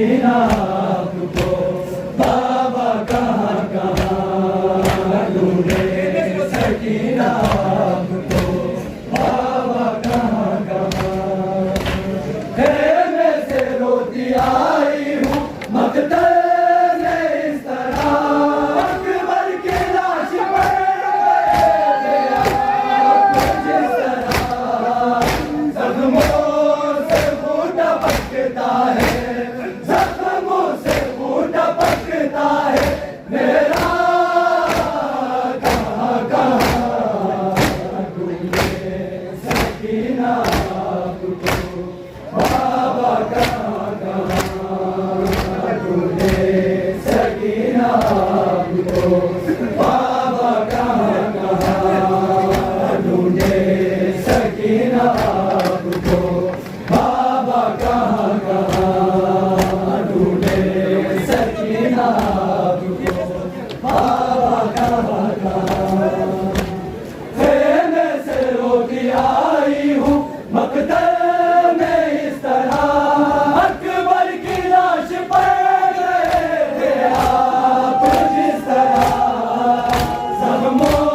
सकीना आपको बाबा कहाँ कहाँ ढूंढे, सकीना आपको बाबा कहाँ कहाँ। खेमे से रोती आई हूँ मकतल में इस तरह, अकबर की लाश पर गए थे आप जिस तरह। जख्मों से खून टपकता है, जख्मों से खून टपकता है मेरा कहाँ कहाँ ढूंढे, सकीना आपको बाबा कहाँ कहाँ ढूंढे, सकीना आपको बाबा कहाँ कहाँ ढूंढे, सकीना आपको बाबा कहाँ कहाँ ढूंढे, सकीना आपको बाबा कहाँ कहाँ। खेमे से रोती आई हूँ मकतल में इस तरह, अकबर की लाश पर गए थे आप जिस तरह। जख्मों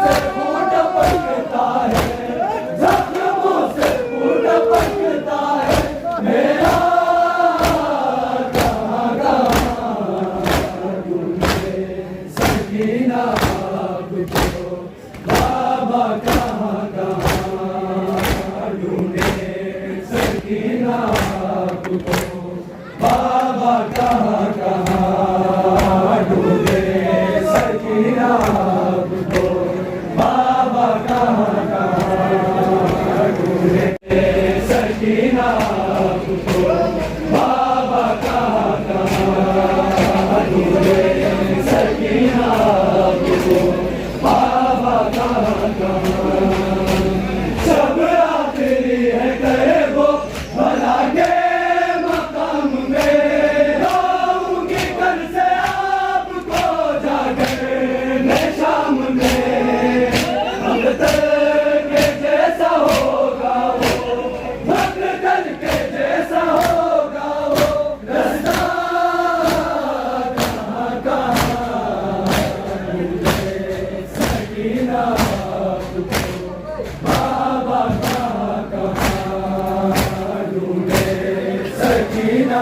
से खून टपकता है, जख्मों से खून टपकता है मेरा कहाँ कहाँ ढूंढे, सकीना आपको बाबा कहाँ कहाँ ढूंढे, सकीना आपको बाबा कहाँ कहाँ ढूंढे, सकीना आपको बाबा कहाँ कहाँ ढूंढे, सकीना आपको बाबा कहाँ कहाँ ढूंढे, सकीना आपको बाबा कहाँ कहाँ। सब आखिरी है करे वो भला के मकाम में, लाऊंगी कल से आपको जाकर मैं शाम में। मकतल के जैसा होगा वो, मकतल के जैसा होगा वो रास्ता कहाँ कहाँ ढूंढे, सकीना आपको बाबा कहाँ कहाँ ढूंढे, सकीना